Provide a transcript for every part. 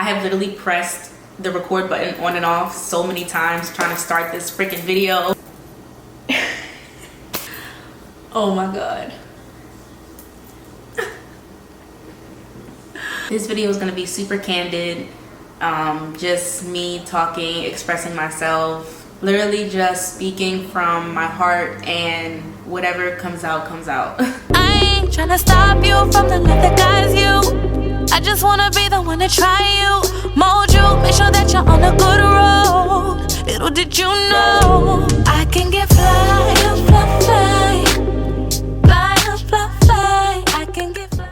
I have literally pressed the record button on and off so many times trying to start this freaking video. Oh my god. This video is gonna be super candid. Just me talking, expressing myself, literally just speaking from my heart, and whatever comes out, comes out. I ain't tryna stop you from the love that guides you. I just wanna be the one to try you, mold you, make sure that you're on a good road. Little did you know, I can get fly, fly, fly, fly, fly, fly. I can get fly.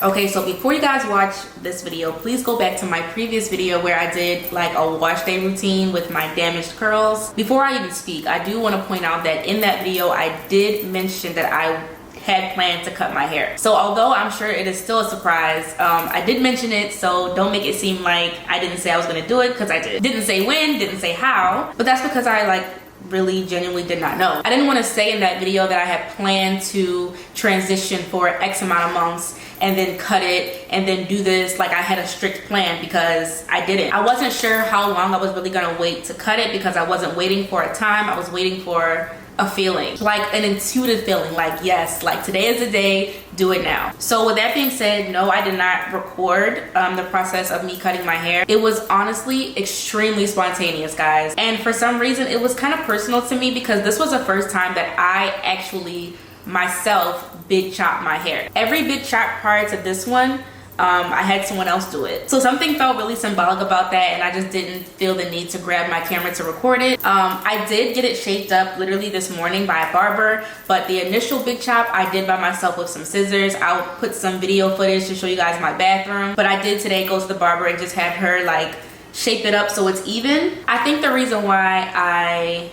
Okay, so before you guys watch this video, please go back to my previous video where I did like a wash day routine with my damaged curls. Before I even speak, I do want to point out that in that video I did mention that I had planned to cut my hair. So although I'm sure it is still a surprise, I did mention it, so don't make it seem like I didn't say I was gonna do it, because I did. Didn't say when, didn't say how, but that's because I like really genuinely did not know. I didn't want to say in that video that I had planned to transition for X amount of months and then cut it and then do this like I had a strict plan, because I didn't. I wasn't sure how long I was really gonna wait to cut it, because I wasn't waiting for a time, I was waiting for a feeling, like an intuitive feeling, like yes, like today is the day, do it now. So with that being said, no, I did not record the process of me cutting my hair. It was honestly extremely spontaneous, guys, and for some reason it was kind of personal to me, because this was the first time that I actually myself big chop my hair. Every big chop prior to this one, I had someone else do it. So something felt really symbolic about that, and I just didn't feel the need to grab my camera to record it. I did get it shaped up literally this morning by a barber, but the initial big chop I did by myself with some scissors. I'll put some video footage to show you guys my bathroom, but I did today go to the barber and just have her like shape it up so it's even. I think the reason why I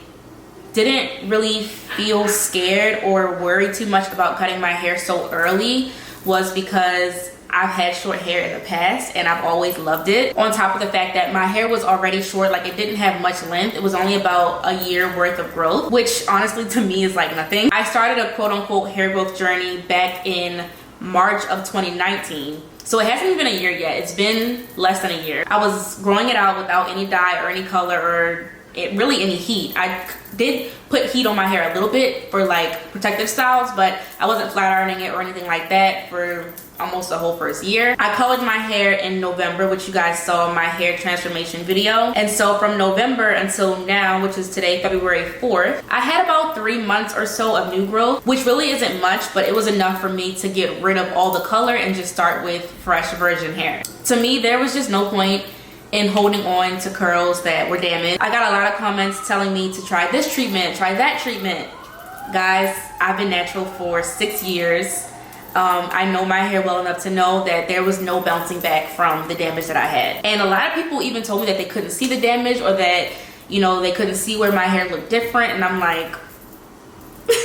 didn't really feel scared or worry too much about cutting my hair so early was because I've had short hair in the past and I've always loved it. On top of the fact that my hair was already short, like it didn't have much length. It was only about a year worth of growth, which honestly to me is like nothing. I started a quote unquote hair growth journey back in March of 2019. So it hasn't even been a year yet. It's been less than a year. I was growing it out without any dye or any color or really any heat. I did put heat on my hair a little bit for like protective styles, but I wasn't flat ironing it or anything like that for almost the whole first year. I colored my hair in November, which you guys saw in my hair transformation video. And so from November until now, which is today, February 4th, I had about 3 months or so of new growth, which really isn't much, but it was enough for me to get rid of all the color and just start with fresh virgin hair. To me, there was just no point in holding on to curls that were damaged. I got a lot of comments telling me to try this treatment, try that treatment. Guys, I've been natural for 6 years. I know my hair well enough to know that there was no bouncing back from the damage that I had. And a lot of people even told me that they couldn't see the damage, or that, you know, they couldn't see where my hair looked different. And I'm like,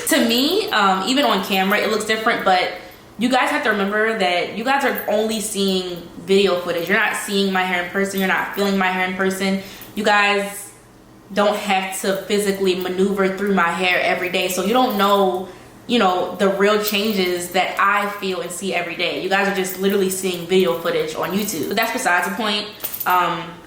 to me, even on camera, it looks different, but you guys have to remember that you guys are only seeing video footage. You're not seeing my hair in person. You're not feeling my hair in person. You guys don't have to physically maneuver through my hair every day. So you don't know, you know, the real changes that I feel and see every day. You guys are just literally seeing video footage on YouTube. But that's besides the point.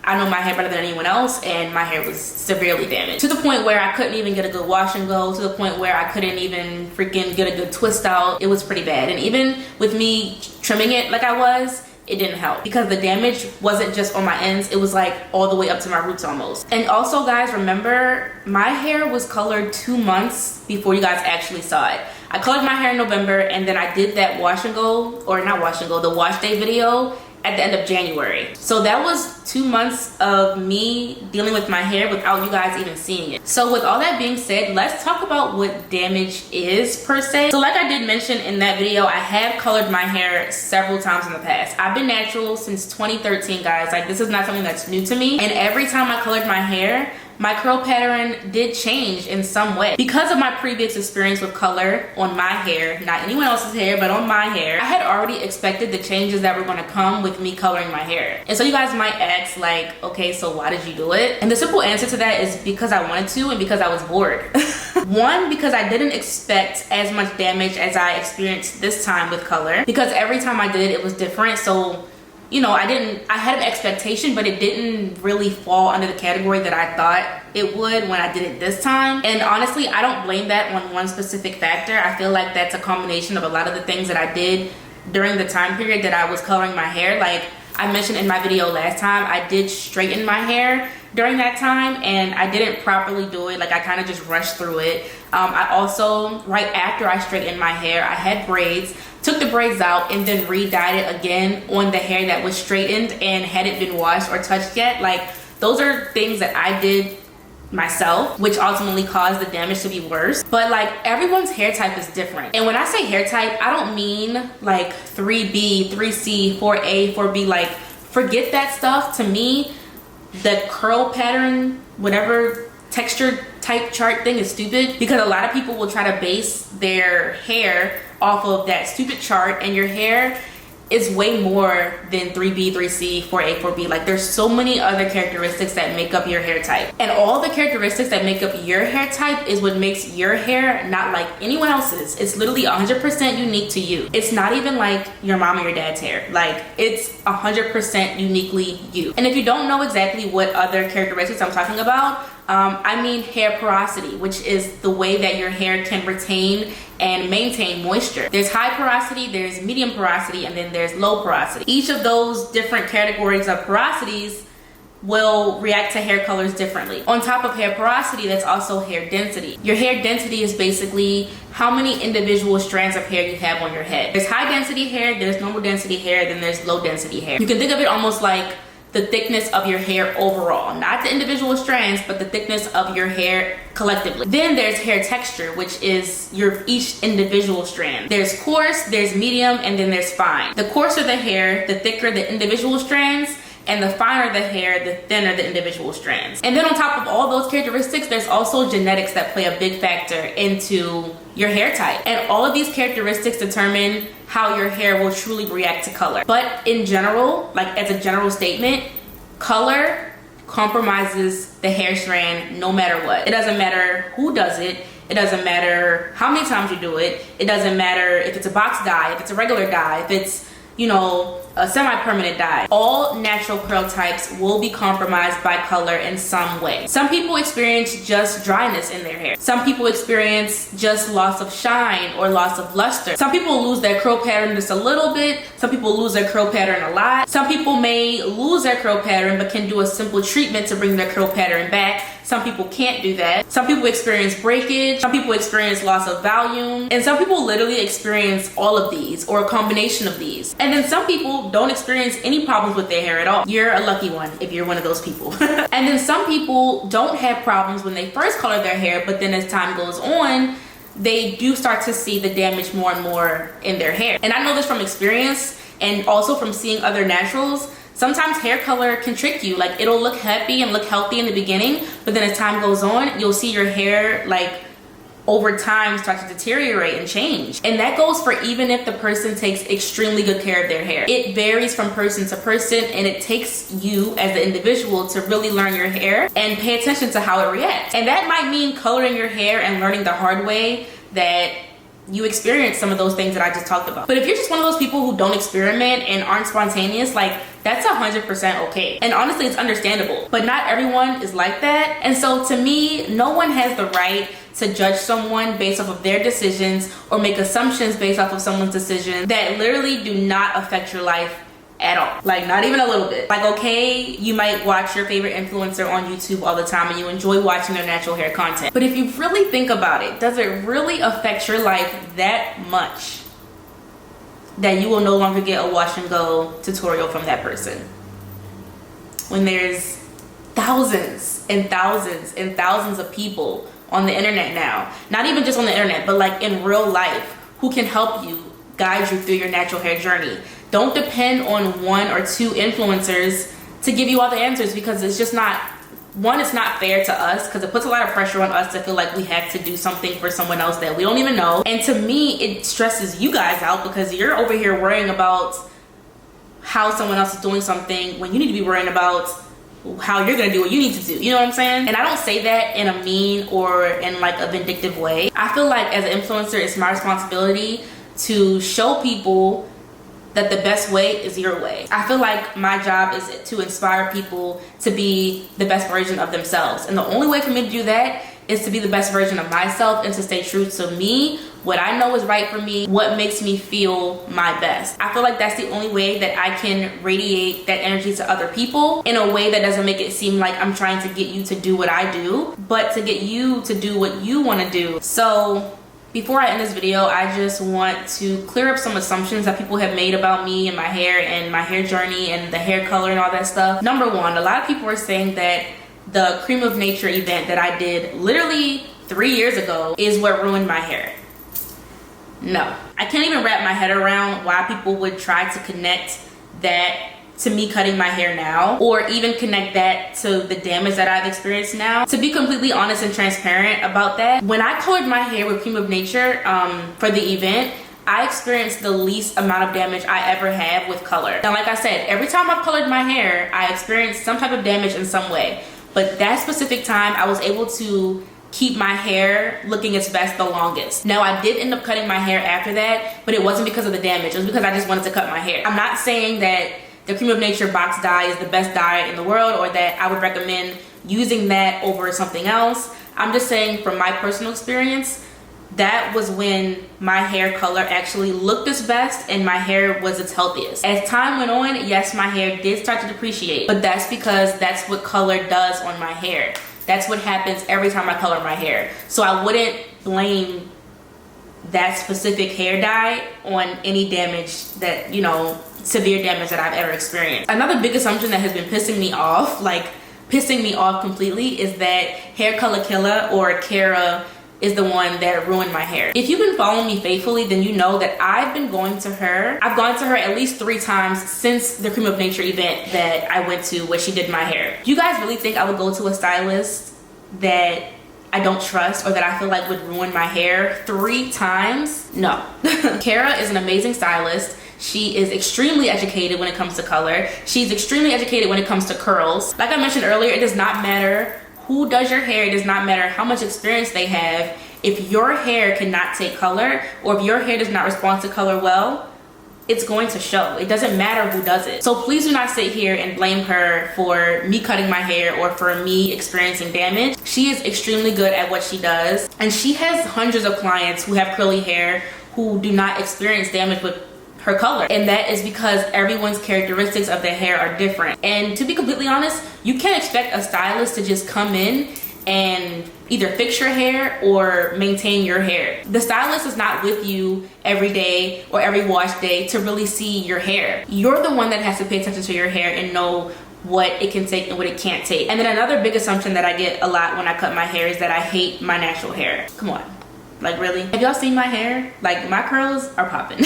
I know my hair better than anyone else, and my hair was severely damaged to the point where I couldn't even get a good wash and go, to the point where I couldn't even freaking get a good twist out. It was pretty bad. And even with me trimming it like I was, it didn't help, because the damage wasn't just on my ends, it was like all the way up to my roots almost. And also, guys, remember, my hair was colored 2 months before you guys actually saw it. I colored my hair in November, and then I did that wash and go, or not wash and go, the wash day video at the end of January. So that was 2 months of me dealing with my hair without you guys even seeing it. So with all that being said, let's talk about what damage is per se. So like I did mention in that video, I have colored my hair several times in the past. I've been natural since 2013, guys. Like, this is not something that's new to me. And every time I colored my hair, my curl pattern did change in some way. Because of my previous experience with color on my hair, not anyone else's hair, but on my hair, I had already expected the changes that were gonna come with me coloring my hair. And so you guys might ask, like, okay, so why did you do it? And the simple answer to that is because I wanted to, and because I was bored. One, because I didn't expect as much damage as I experienced this time with color, because every time I did it was different. So, you know, I had an expectation, but it didn't really fall under the category that I thought it would when I did it this time. And honestly, I don't blame that on one specific factor. I feel like that's a combination of a lot of the things that I did during the time period that I was coloring my hair. Like I mentioned in my video last time, I did straighten my hair during that time, and I didn't properly do it. Like I kind of just rushed through it. I also, right after I straightened my hair, I had braids, took the braids out, and then re-dyed it again on the hair that was straightened and hadn't been washed or touched yet. Like those are things that I did myself, which ultimately caused the damage to be worse. But like everyone's hair type is different, and when I say hair type, I don't mean like 3B, 3C, 4A, 4B. Like forget that stuff. To me, the curl pattern, whatever texture type chart thing is stupid, because a lot of people will try to base their hair off of that stupid chart, and your hair is way more than 3B, 3C, 4A, 4B. Like there's so many other characteristics that make up your hair type, and all the characteristics that make up your hair type is what makes your hair not like anyone else's. It's literally 100% unique to you. It's not even like your mom or your dad's hair. Like it's 100% uniquely you. And if you don't know exactly what other characteristics I'm talking about, I mean hair porosity, which is the way that your hair can retain and maintain moisture. There's high porosity, there's medium porosity, and then there's low porosity. Each of those different categories of porosities will react to hair colors differently. On top of hair porosity, that's also hair density. Your hair density is basically how many individual strands of hair you have on your head. There's high density hair, there's normal density hair, then there's low density hair. You can think of it almost like the thickness of your hair overall, not the individual strands, but the thickness of your hair collectively. Then there's hair texture, which is each individual strand. There's coarse, there's medium, and then there's fine. The coarser the hair, the thicker the individual strands, and the finer the hair, the thinner the individual strands. And then on top of all those characteristics, there's also genetics that play a big factor into your hair type. And all of these characteristics determine how your hair will truly react to color. But in general, like as a general statement, color compromises the hair strand no matter what. It doesn't matter who does it. It doesn't matter how many times you do it. It doesn't matter if it's a box dye, if it's a regular dye, if it's, you know, a semi-permanent dye. All natural curl types will be compromised by color in some way. Some people experience just dryness in their hair. Some people experience just loss of shine or loss of luster. Some people lose their curl pattern just a little bit. Some people lose their curl pattern a lot. Some people may lose their curl pattern but can do a simple treatment to bring their curl pattern back. Some people can't do that. Some people experience breakage. Some people experience loss of volume. And some people literally experience all of these or a combination of these. And then some people don't experience any problems with their hair at all. You're a lucky one if you're one of those people. And then some people don't have problems when they first color their hair, but then as time goes on, they do start to see the damage more and more in their hair. And I know this from experience and also from seeing other naturals. Sometimes hair color can trick you. Like it'll look happy and look healthy in the beginning, but then as time goes on, you'll see your hair like over time start to deteriorate and change. And that goes for even if the person takes extremely good care of their hair. It varies from person to person, and it takes you as the individual to really learn your hair and pay attention to how it reacts. And that might mean coloring your hair and learning the hard way that you experience some of those things that I just talked about. But if you're just one of those people who don't experiment and aren't spontaneous, like that's 100% okay. And honestly, it's understandable, but not everyone is like that. And so to me, no one has the right to judge someone based off of their decisions or make assumptions based off of someone's decision that literally do not affect your life at all. Like not even a little bit. Like okay, you might watch your favorite influencer on YouTube all the time and you enjoy watching their natural hair content. But if you really think about it, does it really affect your life that much that you will no longer get a wash and go tutorial from that person? When there's thousands and thousands and thousands of people on the internet now, not even just on the internet, but like in real life, who can help you, guide you through your natural hair journey. Don't depend on one or two influencers to give you all the answers, because it's just not, one, it's not fair to us because it puts a lot of pressure on us to feel like we have to do something for someone else that we don't even know. And to me, it stresses you guys out because you're over here worrying about how someone else is doing something when you need to be worrying about how you're gonna do what you need to do. You know what I'm saying? And I don't say that in a mean or in like a vindictive way. I feel like as an influencer, it's my responsibility to show people that the best way is your way. I feel like my job is to inspire people to be the best version of themselves. And the only way for me to do that is to be the best version of myself and to stay true to me, what I know is right for me, what makes me feel my best. I feel like that's the only way that I can radiate that energy to other people in a way that doesn't make it seem like I'm trying to get you to do what I do, but to get you to do what you want to do. So before I end this video, I just want to clear up some assumptions that people have made about me and my hair journey and the hair color and all that stuff. Number one, a lot of people are saying that the Cream of Nature event that I did literally 3 years ago is what ruined my hair. No, I can't even wrap my head around why people would try to connect that to me cutting my hair now, or even connect that to the damage that I've experienced now. To be completely honest and transparent about that, when I colored my hair with Cream of Nature for the event, I experienced the least amount of damage I ever have with color. Now, like I said, every time I've colored my hair, I experienced some type of damage in some way. But that specific time, I was able to keep my hair looking its best the longest. Now, I did end up cutting my hair after that, but it wasn't because of the damage. It was because I just wanted to cut my hair. I'm not saying that the Cream of Nature box dye is the best dye in the world, or that I would recommend using that over something else. I'm just saying from my personal experience, that was when my hair color actually looked its best and my hair was its healthiest. As time went on, yes, my hair did start to depreciate, but that's because that's what color does on my hair. That's what happens every time I color my hair. So I wouldn't blame that specific hair dye on any damage that, you know, severe damage that I've ever experienced. Another big assumption that has been pissing me off, like pissing me off completely, is that Hair Color Killer or Kara is the one that ruined my hair. If you've been following me faithfully, then you know that I've been going to her. I've gone to her at least 3 times since the Cream of Nature event that I went to where she did my hair. Do you guys really think I would go to a stylist that I don't trust or that I feel like would ruin my hair 3 times? No. Kara is an amazing stylist. She is extremely educated when it comes to color. She's extremely educated when it comes to curls. Like I mentioned earlier, it does not matter who does your hair. It does not matter how much experience they have. If your hair cannot take color, or if your hair does not respond to color well, it's going to show. It doesn't matter who does it. So please do not sit here and blame her for me cutting my hair or for me experiencing damage. She is extremely good at what she does, and she has hundreds of clients who have curly hair who do not experience damage with her color, and that is because everyone's characteristics of their hair are different. And to be completely honest, you can't expect a stylist to just come in and either fix your hair or maintain your hair. The stylist is not with you every day or every wash day to really see your hair. You're the one that has to pay attention to your hair and know what it can take and what it can't take. And then another big assumption that I get a lot when I cut my hair is that I hate my natural hair. Come on, like really? Have y'all seen my hair? Like, my curls are popping.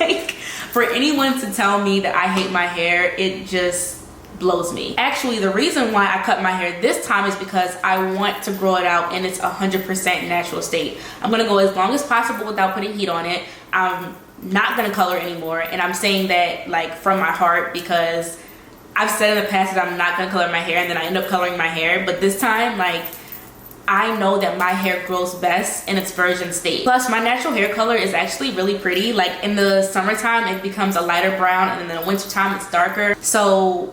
Like, for anyone to tell me that I hate my hair, it just blows me. Actually, the reason why I cut my hair this time is because I want to grow it out in its 100% natural state. I'm gonna go as long as possible without putting heat on it. I'm not gonna color anymore, and I'm saying that like from my heart, because I've said in the past that I'm not gonna color my hair and then I end up coloring my hair, but this time, like, I know that my hair grows best in its virgin state. Plus, my natural hair color is actually really pretty. Like, in the summertime, it becomes a lighter brown, and in the wintertime, it's darker. So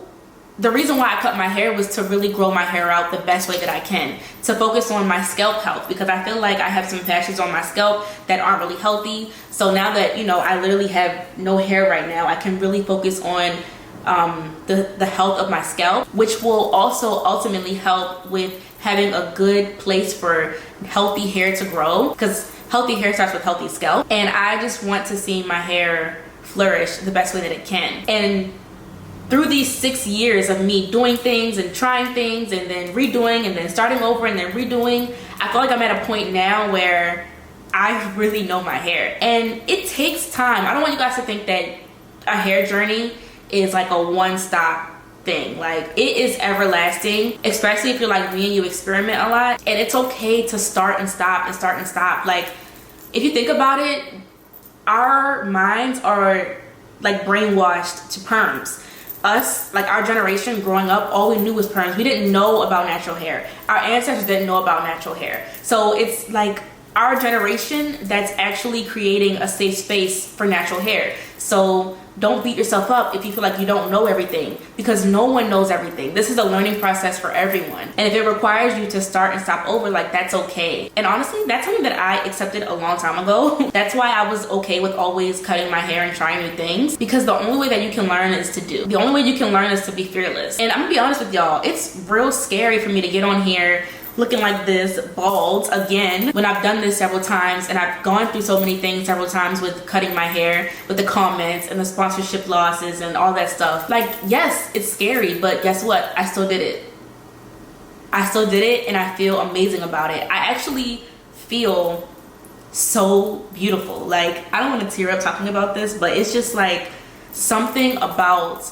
the reason why I cut my hair was to really grow my hair out the best way that I can, to focus on my scalp health, because I feel like I have some patches on my scalp that aren't really healthy. So now that, you know, I literally have no hair right now, I can really focus on the health of my scalp, which will also ultimately help with having a good place for healthy hair to grow, because healthy hair starts with healthy scalp. And I just want to see my hair flourish the best way that it can. And through these 6 years of me doing things and trying things and then redoing and then starting over and then redoing, I feel like I'm at a point now where I really know my hair. And it takes time. I don't want you guys to think that a hair journey is like a one-stop thing. Like, it is everlasting, especially if you're like me and you experiment a lot. And it's okay to start and stop and start and stop. Like, if you think about it, our minds are like brainwashed to perms. Us, like our generation growing up, all we knew was perms. We didn't know about natural hair. Our ancestors didn't know about natural hair. So it's like our generation that's actually creating a safe space for natural hair. So don't beat yourself up if you feel like you don't know everything, because no one knows everything. This is a learning process for everyone. And if it requires you to start and stop over, like, that's okay. And honestly, that's something that I accepted a long time ago. That's why I was okay with always cutting my hair and trying new things, because the only way that you can learn is to do. The only way you can learn is to be fearless. And I'm gonna be honest with y'all, it's real scary for me to get on here looking like this, bald again, when I've done this several times and I've gone through so many things several times with cutting my hair, with the comments and the sponsorship losses and all that stuff. Like, yes, it's scary, but guess what? I still did it. I still did it, and I feel amazing about it. I actually feel so beautiful. Like, I don't want to tear up talking about this, but it's just like something about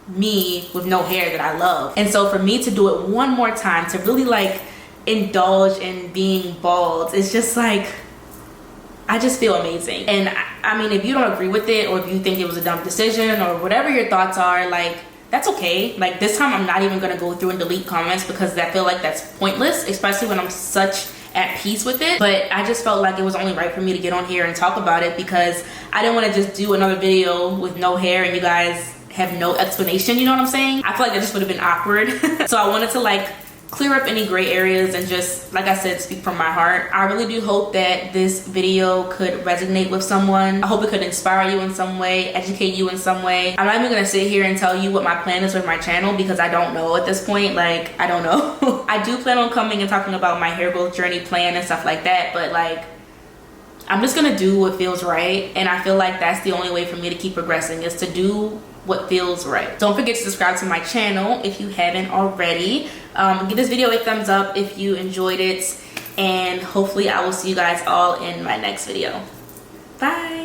me with no hair that I love. And so for me to do it one more time, to really like indulge in being bald, it's just like, I just feel amazing. And I mean, if you don't agree with it, or if you think it was a dumb decision, or whatever your thoughts are, like, that's okay. Like, this time I'm not even gonna go through and delete comments, because I feel like that's pointless, especially when I'm such at peace with it. But I just felt like it was only right for me to get on here and talk about it, because I didn't want to just do another video with no hair and you guys have no explanation, you know what I'm saying? I feel like that just would have been awkward. So I wanted to like clear up any gray areas and just, like I said, speak from my heart. I really do hope that this video could resonate with someone. I hope it could inspire you in some way, educate you in some way. I'm not even gonna sit here and tell you what my plan is with my channel, because I don't know at this point. Like, I don't know. I do plan on coming and talking about my hair growth journey plan and stuff like that, but like, I'm just gonna do what feels right. And I feel like that's the only way for me to keep progressing, is to do what feels right. Don't forget to subscribe to my channel if you haven't already. Give this video a thumbs up if you enjoyed it, and hopefully I will see you guys all in my next video. Bye.